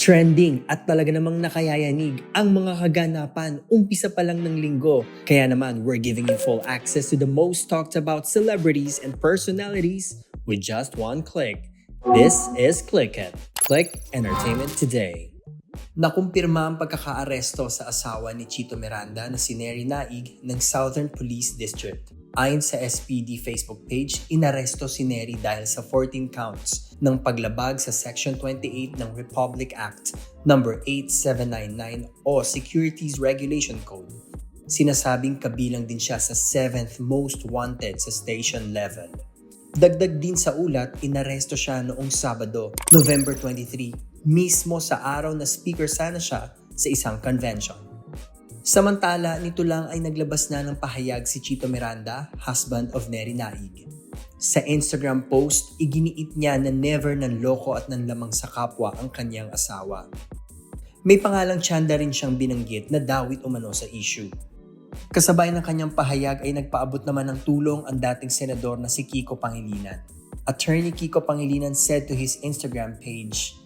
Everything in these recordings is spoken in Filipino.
Trending at talaga namang nakayayanig ang mga kaganapan umpisa pa lang ng linggo. Kaya naman, we're giving you full access to the most talked about celebrities and personalities with just one click. This is Click It. Click Entertainment Today. Nakumpirma ang pagkakaaresto sa asawa ni Chito Miranda na si Neri Naig ng Southern Police District. Ayon sa SPD Facebook page, inaresto si Neri dahil sa 14 counts ng paglabag sa Section 28 ng Republic Act No. 8799 o Securities Regulation Code. Sinasabing kabilang din siya sa 7th most wanted sa station level. Dagdag din sa ulat, inaresto siya noong Sabado, November 23, mismo sa araw na speaker sana siya sa isang convention. Samantala, nito lang ay naglabas na ng pahayag si Chito Miranda, husband of Neri Naig. Sa Instagram post, iginiit niya na never nanloko at nanlamang sa kapwa ang kanyang asawa. May pangalang Chanda rin siyang binanggit na dawit umano sa issue. Kasabay ng kanyang pahayag ay nagpaabot naman ng tulong ang dating senador na si Kiko Pangilinan. Attorney Kiko Pangilinan said to his Instagram page,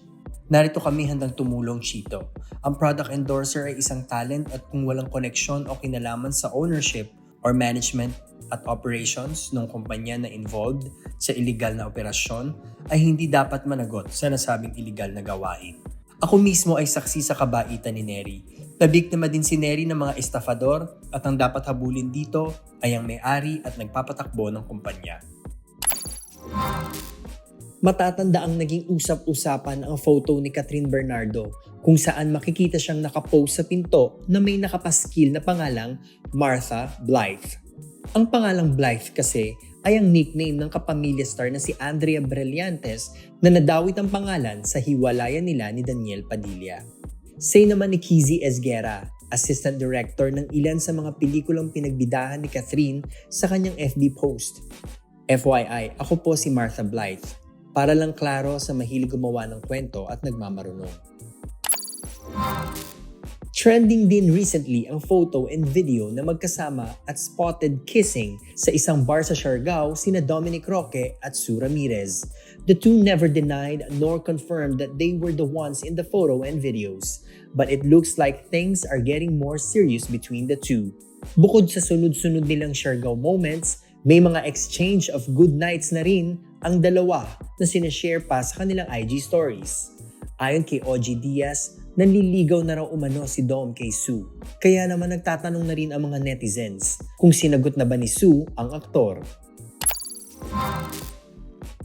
"Narito kami handang tumulong, Chito. Ang product endorser ay isang talent at kung walang koneksyon o kinalaman sa ownership or management at operations ng kumpanya na involved sa illegal na operasyon ay hindi dapat managot sa nasabing illegal na gawain. Ako mismo ay saksi sa kabaitan ni Neri. Nabiktima din si Neri ng mga estafador at ang dapat habulin dito ay ang may-ari at nagpapatakbo ng kumpanya." Matatanda ang naging usap-usapan ang photo ni Catherine Bernardo kung saan makikita siyang nakapost sa pinto na may nakapaskil na pangalang Martha Blythe. Ang pangalang Blythe kasi ay ang nickname ng kapamilya star na si Andrea Brillantes na nadawit ang pangalan sa hiwalayan nila ni Daniel Padilla. Say naman ni Kizzy Esguerra, assistant director ng ilan sa mga pelikulang pinagbidahan ni Catherine sa kanyang FB post. FYI, ako po si Martha Blythe. Para lang klaro sa mahilig gumawa ng kwento at nagmamarunong. Trending din recently ang photo and video na magkasama at spotted kissing sa isang bar sa Siargao sina Dominic Roque at Sue Ramirez. The two never denied nor confirmed that they were the ones in the photo and videos. But it looks like things are getting more serious between the two. Bukod sa sunod-sunod nilang Siargao moments, may mga exchange of good nights na rin ang dalawa na sinashare pa sa kanilang IG stories. Ayon kay OG Diaz, nanliligaw na raw umano si Dom kay Sue. Kaya naman nagtatanong na rin ang mga netizens kung sinagot na ba ni Sue ang aktor.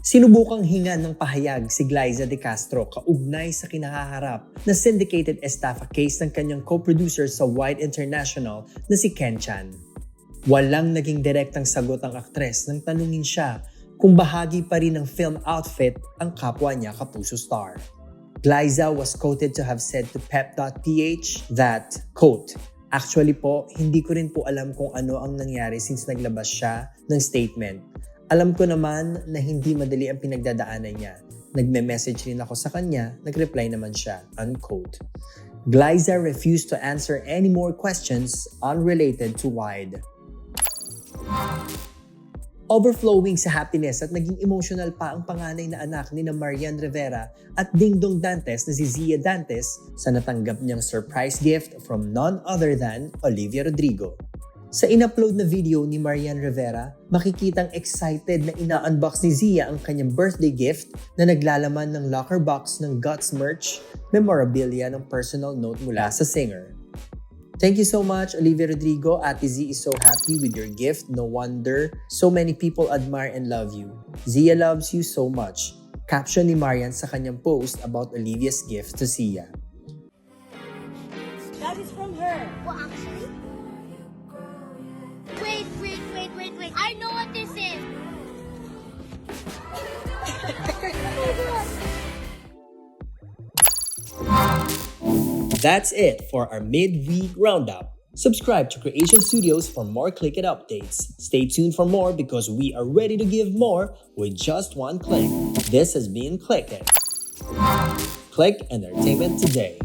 Sinubukang hinga ng pahayag si Glyza De Castro kaugnay sa kinahaharap na syndicated estafa case ng kanyang co-producer sa Wide International na si Ken Chan. Walang naging direktang sagot ang aktres nang tanungin siya kung bahagi pa rin ng film outfit ang kapwa niya kapuso star. Glyza was quoted to have said to Pep.ph that, quote, "Actually po, hindi ko rin po alam kung ano ang nangyari since naglabas siya ng statement. Alam ko naman na hindi madali ang pinagdadaanan niya. Nagme-message rin ako sa kanya, nag-reply naman siya," unquote. Glyza refused to answer any more questions unrelated to Wide. Overflowing sa happiness at naging emotional pa ang panganay na anak ni na Marian Rivera at Dingdong Dantes na si Zia Dantes sa natanggap niyang surprise gift from none other than Olivia Rodrigo. Sa in-upload na video ni Marian Rivera, makikitang excited na ina-unbox ni Zia ang kanyang birthday gift na naglalaman ng locker box ng Guts merch, memorabilia ng personal note mula sa singer. "Thank you so much, Olivia Rodrigo. Ate Z is so happy with your gift. No wonder so many people admire and love you. Zia loves you so much." Caption ni Marian sa kanyang post about Olivia's gift to Zia. That is from her. Well, actually... Wait. I know what this is. That's it for our midweek roundup. Subscribe to Creation Studios for more Click It updates. Stay tuned for more because we are ready to give more with just one click. This has been Click It. Click Entertainment Today.